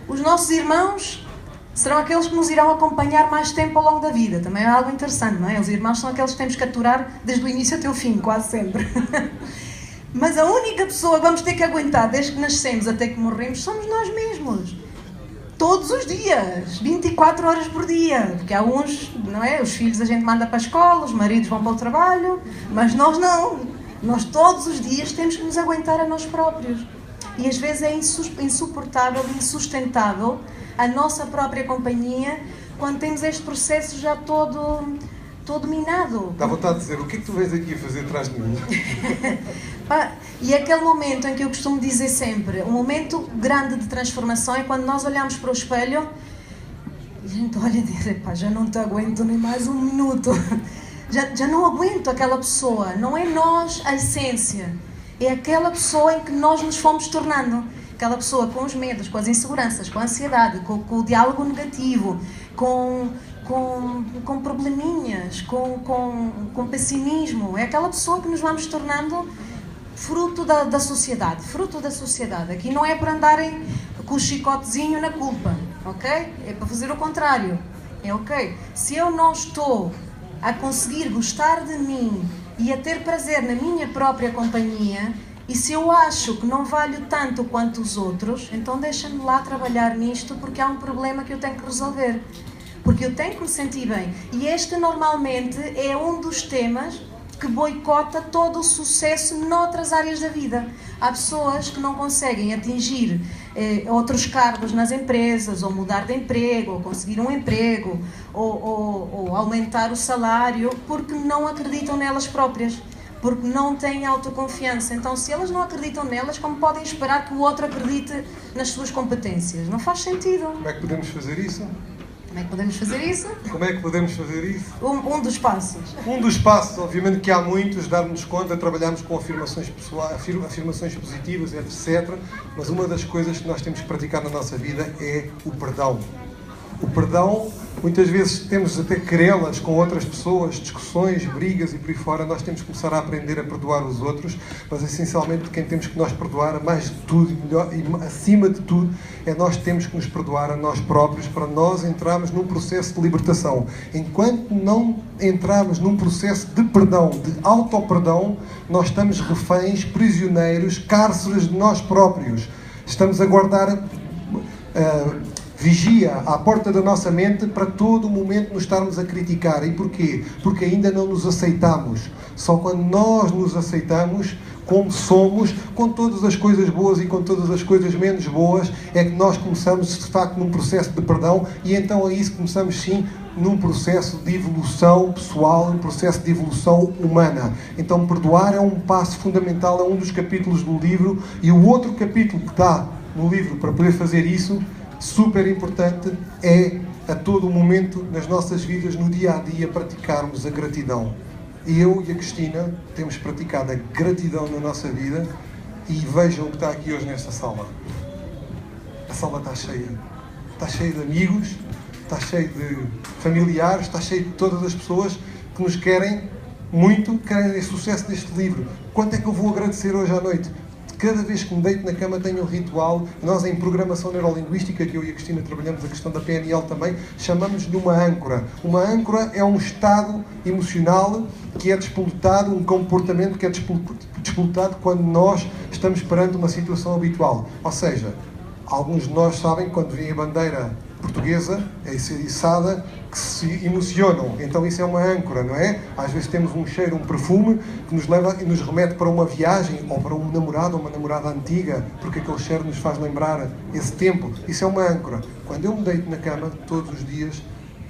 Os nossos irmãos serão aqueles que nos irão acompanhar mais tempo ao longo da vida. Também é algo interessante, não é? Os irmãos são aqueles que temos que aturar desde o início até o fim, quase sempre. Mas a única pessoa que vamos ter que aguentar desde que nascemos até que morremos somos nós mesmos. todos os dias, 24 horas por dia, porque há uns, não é? Os filhos a gente manda para a escola, os maridos vão para o trabalho, mas nós não. Nós todos os dias temos que nos aguentar a nós próprios. E às vezes é insuportável, insustentável a nossa própria companhia quando temos este processo já todo minado.
Dá vontade de dizer, o que é que tu vens aqui a fazer atrás de mim?
E aquele momento em que eu costumo dizer sempre, um momento grande de transformação é quando nós olhamos para o espelho e a gente olha e diz, já não te aguento nem mais um minuto. Já não aguento aquela pessoa. Não é nós a essência. É aquela pessoa em que nós nos fomos tornando. Aquela pessoa com os medos, com as inseguranças, com a ansiedade, com o diálogo negativo, com probleminhas, com pessimismo. É aquela pessoa que nos vamos tornando fruto da sociedade. Fruto da sociedade. Aqui não é para andarem com o chicotezinho na culpa, ok? É para fazer o contrário. É ok. Se eu não estou a conseguir gostar de mim e a ter prazer na minha própria companhia, e se eu acho que não valho tanto quanto os outros, então deixa-me lá trabalhar nisto, porque há um problema que eu tenho que resolver. Porque eu tenho que me sentir bem. E este normalmente é um dos temas que boicota todo o sucesso noutras áreas da vida. Há pessoas que não conseguem atingir outros cargos nas empresas, ou mudar de emprego, ou conseguir um emprego, ou aumentar o salário, porque não acreditam nelas próprias, porque não têm autoconfiança. Então, se elas não acreditam nelas, como podem esperar que o outro acredite nas suas competências? Não faz sentido.
Como é que podemos fazer isso?
Como é que podemos fazer isso?
Como é que podemos fazer isso?
Um dos passos.
Um dos passos, obviamente que há muitos, darmos conta, trabalharmos com afirmações pessoais, afirmações positivas, etc. Mas uma das coisas que nós temos que praticar na nossa vida é o perdão. O perdão, muitas vezes temos até querelas com outras pessoas, discussões, brigas e por aí fora. Nós temos que começar a aprender a perdoar os outros, mas essencialmente quem temos que nós perdoar, mais de tudo e acima de tudo, é nós temos que nos perdoar a nós próprios para nós entrarmos num processo de libertação. Enquanto não entrarmos num processo de perdão, de auto-perdão, nós estamos reféns, prisioneiros, cárceres de nós próprios. Estamos a guardar vigia à porta da nossa mente para todo o momento nos estarmos a criticar. E porquê? Porque ainda não nos aceitamos. Só quando nós nos aceitamos como somos, com todas as coisas boas e com todas as coisas menos boas, é que nós começamos de facto num processo de perdão, e então é isso que começamos sim num processo de evolução pessoal, um processo de evolução humana. Então perdoar é um passo fundamental, é um dos capítulos do livro, e o outro capítulo que está no livro para poder fazer isso, super importante, é a todo momento nas nossas vidas, no dia a dia, praticarmos a gratidão. E eu e a Cristina temos praticado a gratidão na nossa vida, e vejam o que está aqui hoje nesta sala. A sala está cheia de amigos, está cheia de familiares, está cheia de todas as pessoas que nos querem muito, querem o sucesso deste livro. Quanto é que eu vou agradecer hoje à noite? Cada vez que me deito na cama tenho um ritual. Nós, em programação neurolinguística, que eu e a Cristina trabalhamos a questão da PNL também, chamamos de uma âncora. Uma âncora é um estado emocional que é despolutado, um comportamento que é despolutado quando nós estamos perante uma situação habitual. Ou seja, alguns de nós sabem, quando vem a bandeira portuguesa, é içada, que se emocionam. Então isso é uma âncora, não é? Às vezes temos um cheiro, um perfume, que nos leva e nos remete para uma viagem, ou para um namorado ou uma namorada antiga, porque aquele cheiro nos faz lembrar esse tempo. Isso é uma âncora. Quando eu me deito na cama, todos os dias,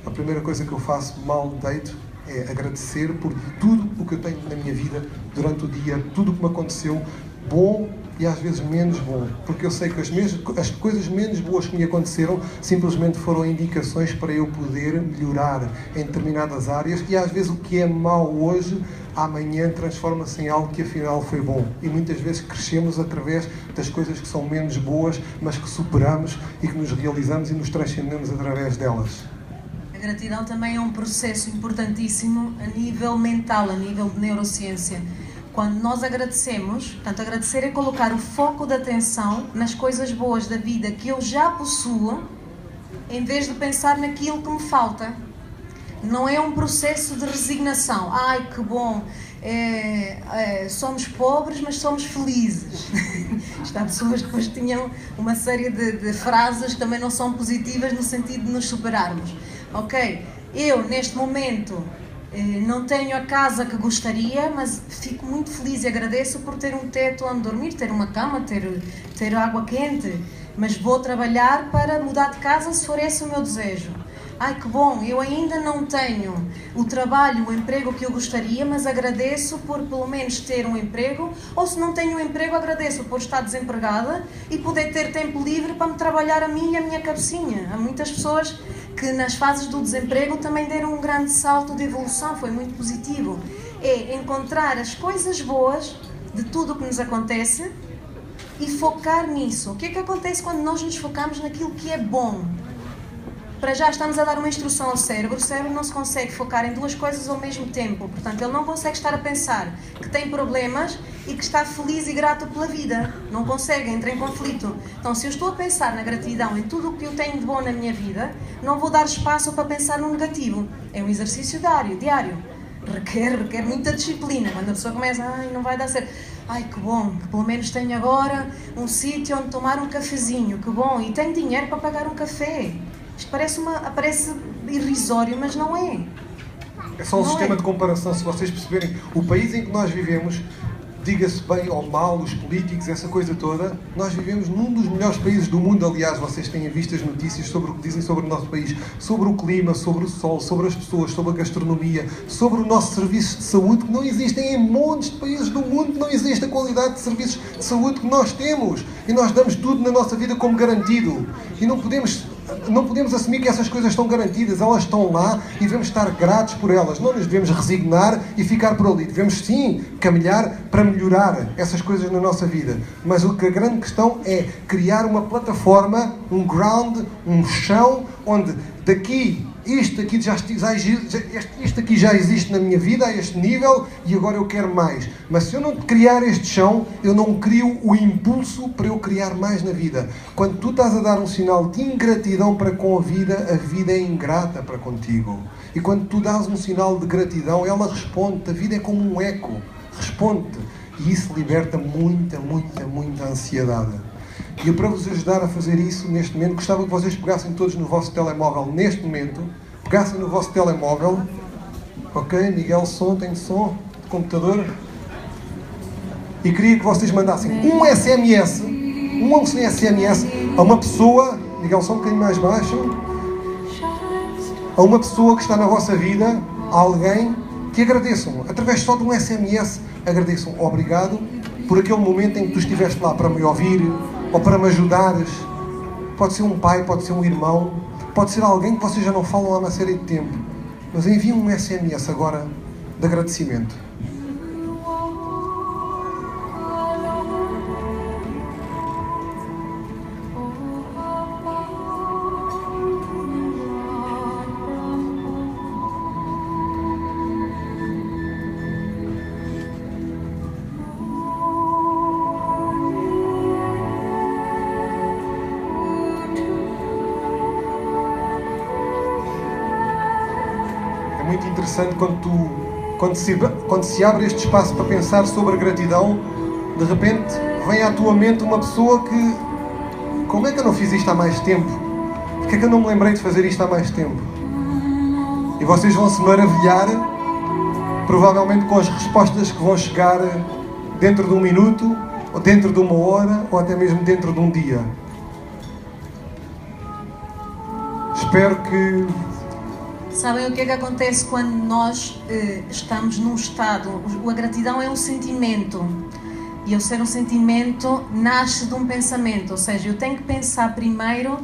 a primeira coisa que eu faço mal deito é agradecer por tudo o que eu tenho na minha vida durante o dia, tudo o que me aconteceu, bom e às vezes menos bom, porque eu sei que as coisas menos boas que me aconteceram simplesmente foram indicações para eu poder melhorar em determinadas áreas, e às vezes o que é mau hoje, amanhã transforma-se em algo que afinal foi bom, e muitas vezes crescemos através das coisas que são menos boas, mas que superamos e que nos realizamos e nos transcendemos através delas.
A gratidão também é um processo importantíssimo a nível mental, a nível de neurociência. Quando nós agradecemos, portanto, agradecer é colocar o foco da atenção nas coisas boas da vida que eu já possuo, em vez de pensar naquilo que me falta. Não é um processo de resignação. Ai, que bom, somos pobres, mas somos felizes. Há pessoas que depois tinham uma série de frases que também não são positivas no sentido de nos superarmos. Ok, eu neste momento não tenho a casa que gostaria, mas fico muito feliz e agradeço por ter um teto onde dormir, ter uma cama, ter água quente, mas vou trabalhar para mudar de casa se for esse o meu desejo. Ai, que bom, eu ainda não tenho o trabalho, o emprego que eu gostaria, mas agradeço por pelo menos ter um emprego, ou se não tenho um emprego, agradeço por estar desempregada e poder ter tempo livre para me trabalhar a mim e a minha cabecinha. Há muitas pessoas que nas fases do desemprego também deram um grande salto de evolução, foi muito positivo. É encontrar as coisas boas de tudo o que nos acontece e focar nisso. O que é que acontece quando nós nos focamos naquilo que é bom? Para já estamos a dar uma instrução ao cérebro. O cérebro não se consegue focar em duas coisas ao mesmo tempo. Portanto, ele não consegue estar a pensar que tem problemas e que está feliz e grato pela vida. Não consegue, entra em conflito. Então, se eu estou a pensar na gratidão, em tudo o que eu tenho de bom na minha vida, não vou dar espaço para pensar no negativo. É um exercício diário. Requer muita disciplina. Quando a pessoa começa, não vai dar certo. Ai, que bom, que pelo menos tenho agora um sítio onde tomar um cafezinho. Que bom, e tenho dinheiro para pagar um café. Isto parece irrisório, mas não é.
É só um sistema de comparação, se vocês perceberem. O país em que nós vivemos, diga-se bem ou mal, os políticos, essa coisa toda, nós vivemos num dos melhores países do mundo. Aliás, vocês têm visto as notícias sobre o que dizem sobre o nosso país, sobre o clima, sobre o sol, sobre as pessoas, sobre a gastronomia, sobre o nosso serviço de saúde, que não existem em montes de países do mundo, que não existe a qualidade de serviços de saúde que nós temos. E nós damos tudo na nossa vida como garantido. E não podemos assumir que essas coisas estão garantidas, elas estão lá e devemos estar gratos por elas. Não nos devemos resignar e ficar por ali. Devemos sim caminhar para melhorar essas coisas na nossa vida. Mas a grande questão é criar uma plataforma, um ground, um chão, onde isto aqui já existe na minha vida a este nível e agora eu quero mais. Mas se eu não criar este chão, eu não crio o impulso para eu criar mais na vida. Quando tu estás a dar um sinal de ingratidão para com a vida é ingrata para contigo. E quando tu dás um sinal de gratidão, ela responde-te. A vida é como um eco. Responde-te. E isso liberta muita ansiedade. E eu, para vos ajudar a fazer isso, neste momento, gostava que vocês pegassem todos no vosso telemóvel, neste momento, pegassem no vosso telemóvel, ok? Miguel, tem som de computador, e queria que vocês mandassem um SMS a uma pessoa, Miguel, um bocadinho mais baixo, a uma pessoa que está na vossa vida, a alguém que agradeçam, através só de um SMS, agradeçam, obrigado por aquele momento em que tu estiveste lá para me ouvir, ou para me ajudares. Pode ser um pai, pode ser um irmão, pode ser alguém que vocês já não falam há uma série de tempo. Mas enviem um SMS agora de agradecimento. Muito interessante quando se abre este espaço para pensar sobre a gratidão, de repente vem à tua mente uma pessoa que, como é que eu não fiz isto há mais tempo? Porque é que eu não me lembrei de fazer isto há mais tempo? E vocês vão se maravilhar, provavelmente com as respostas que vão chegar dentro de um minuto, ou dentro de uma hora, ou até mesmo dentro de um dia. Espero que...
Sabem o que é que acontece quando nós estamos num estado? A gratidão é um sentimento. E ao ser um sentimento, nasce de um pensamento. Ou seja, eu tenho que pensar primeiro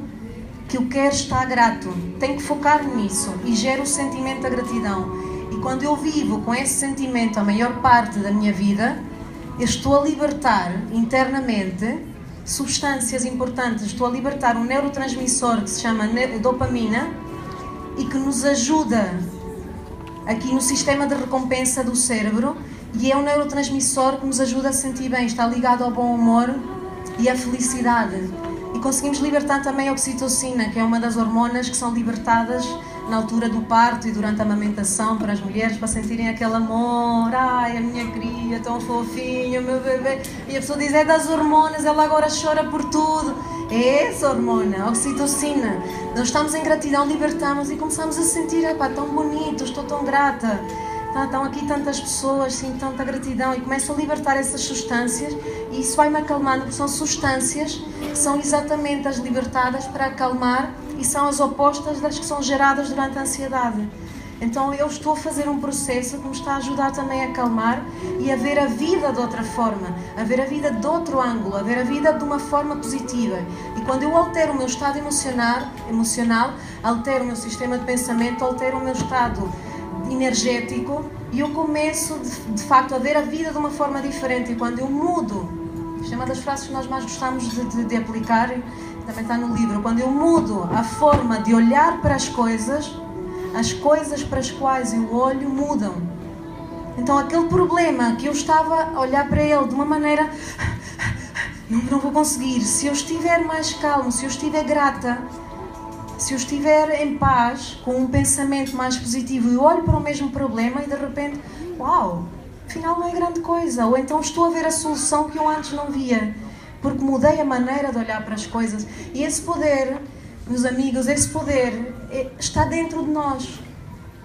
que eu quero estar grato. Tenho que focar nisso. E gero o sentimento da gratidão. E quando eu vivo com esse sentimento a maior parte da minha vida, eu estou a libertar internamente substâncias importantes. Estou a libertar um neurotransmissor que se chama dopamina, e que nos ajuda aqui no sistema de recompensa do cérebro, e é um neurotransmissor que nos ajuda a sentir bem, está ligado ao bom humor e à felicidade. E conseguimos libertar também a oxitocina, que é uma das hormonas que são libertadas na altura do parto e durante a amamentação para as mulheres, para sentirem aquele amor. Ai, a minha cria, tão fofinha, meu bebê. E a pessoa diz, é das hormonas, ela agora chora por tudo. É essa hormona, a oxitocina. Nós estamos em gratidão, libertamos e começamos a sentir, epá, tão bonito, estou tão grata. Estão aqui tantas pessoas, sinto tanta gratidão, e começo a libertar essas substâncias e isso vai-me acalmando, porque são substâncias que são exatamente as libertadas para acalmar e são as opostas das que são geradas durante a ansiedade. Então eu estou a fazer um processo que me está a ajudar também a acalmar e a ver a vida de outra forma, a ver a vida de outro ângulo, a ver a vida de uma forma positiva. E quando eu altero o meu estado emocional, altero o meu sistema de pensamento, altero o meu estado energético e eu começo de facto a ver a vida de uma forma diferente. E quando eu mudo, isto é uma das frases que nós mais gostamos de aplicar, também está no livro, quando eu mudo a forma de olhar para as coisas para as quais eu olho mudam. Então aquele problema que eu estava a olhar para ele de uma maneira, não vou conseguir, se eu estiver mais calmo, se eu estiver grata, se eu estiver em paz, com um pensamento mais positivo, eu olho para o mesmo problema e de repente, uau, afinal não é grande coisa. Ou então estou a ver a solução que eu antes não via, porque mudei a maneira de olhar para as coisas. E esse poder, meus amigos, esse poder está dentro de nós.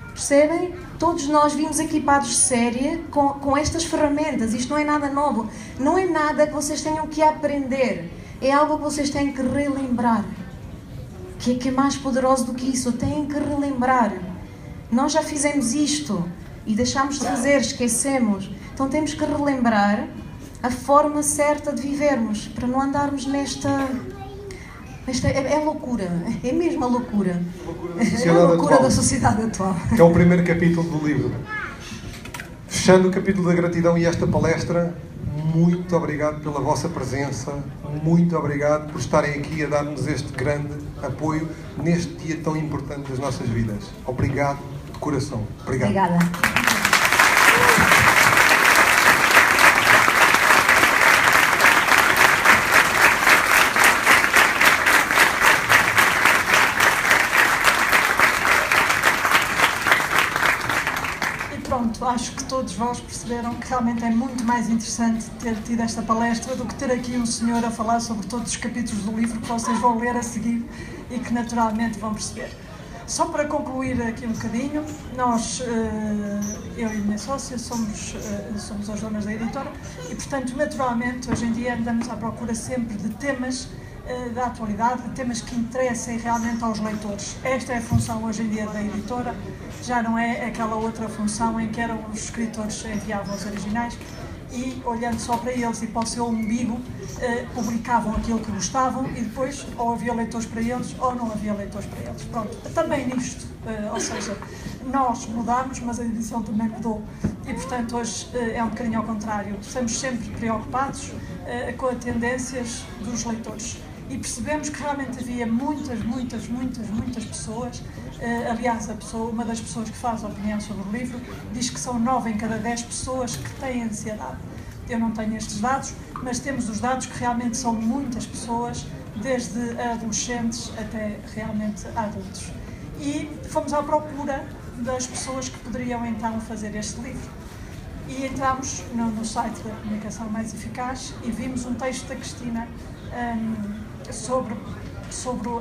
Percebem? Todos nós vimos equipados de série com estas ferramentas. Isto não é nada novo. Não é nada que vocês tenham que aprender. É algo que vocês têm que relembrar. Que é mais poderoso do que isso. Têm que relembrar. Nós já fizemos isto e deixámos de fazer, esquecemos. Então temos que relembrar a forma certa de vivermos, para não andarmos nesta é loucura, é mesmo a loucura. É a loucura da sociedade atual.
Que é o primeiro capítulo do livro. Fechando o capítulo da gratidão e esta palestra, muito obrigado pela vossa presença, muito obrigado por estarem aqui a dar-nos este grande apoio neste dia tão importante das nossas vidas. Obrigado de coração. Obrigado.
Obrigada.
Pronto, acho que todos vós perceberam que realmente é muito mais interessante ter tido esta palestra do que ter aqui um senhor a falar sobre todos os capítulos do livro que vocês vão ler a seguir e que naturalmente vão perceber. Só para concluir aqui um bocadinho, nós, eu e a minha sócia, somos as donas da editora e, portanto, naturalmente, hoje em dia andamos à procura sempre de temas da atualidade, de temas que interessem realmente aos leitores. Esta é a função hoje em dia da editora, já não é aquela outra função em que eram os escritores enviavam os originais e, olhando só para eles e para o seu umbigo, publicavam aquilo que gostavam e depois ou havia leitores para eles ou não havia leitores para eles. Pronto, também nisto, ou seja, nós mudamos, mas a edição também mudou e, portanto, hoje é um bocadinho ao contrário. Estamos sempre preocupados com as tendências dos leitores. E percebemos que realmente havia muitas pessoas, aliás, uma das pessoas que faz a opinião sobre o livro diz que são 9 em cada 10 pessoas que têm ansiedade. Eu não tenho estes dados, mas temos os dados que realmente são muitas pessoas, desde adolescentes até realmente adultos. E fomos à procura das pessoas que poderiam então fazer este livro. E entramos no site da Comunicação Mais Eficaz e vimos um texto da Cristina sobre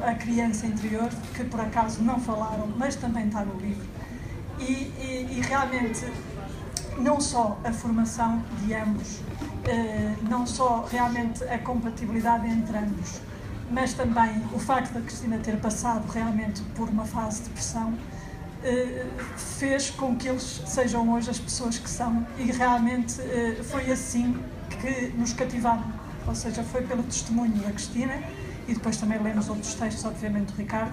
a criança interior, que por acaso não falaram, mas também está no livro. E realmente, não só a formação de ambos, não só realmente a compatibilidade entre ambos, mas também o facto da Cristina ter passado realmente por uma fase de depressão, fez com que eles sejam hoje as pessoas que são e realmente foi assim que nos cativaram. Ou seja, foi pelo testemunho da Cristina e depois também lemos outros textos, obviamente, do Ricardo,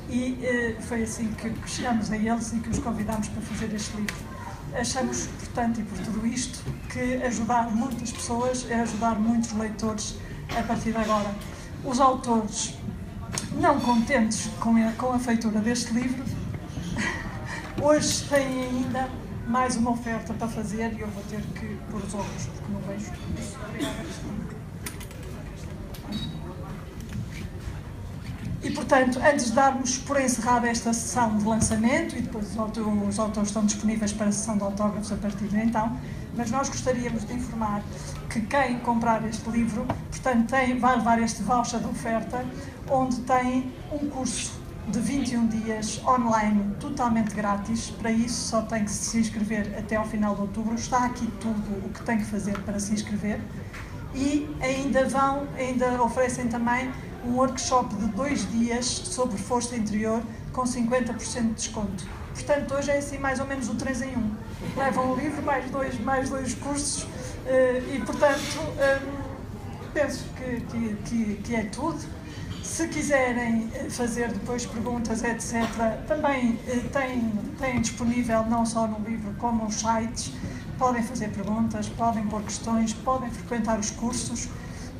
e foi assim que chegamos a eles e que os convidámos para fazer este livro. Achamos, portanto, e por tudo isto, que ajudar muitas pessoas é ajudar muitos leitores a partir de agora. Os autores, não contentes com a feitura deste livro, hoje têm ainda mais uma oferta para fazer e eu vou ter que pôr os óculos porque não vejo. Obrigada, Cristina. E, portanto, antes de darmos por encerrada esta sessão de lançamento, e depois os autores estão disponíveis para a sessão de autógrafos a partir de então, mas nós gostaríamos de informar que quem comprar este livro, portanto, vai levar este voucher de oferta, onde tem um curso de 21 dias online, totalmente grátis. Para isso só tem que se inscrever até ao final de outubro. Está aqui tudo o que tem que fazer para se inscrever. E ainda oferecem também um workshop de 2 dias sobre força interior com 50% de desconto. Portanto, hoje é assim mais ou menos o 3 em 1. Levam o livro, mais dois cursos e, portanto, penso que é tudo. Se quiserem fazer depois perguntas, etc., também têm disponível não só no livro como nos sites. Podem fazer perguntas, podem pôr questões, podem frequentar os cursos.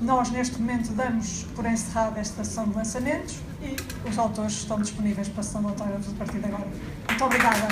Nós, neste momento, damos por encerrada esta sessão de lançamentos e os autores estão disponíveis para a sessão de autógrafos a partir de agora. Muito obrigada.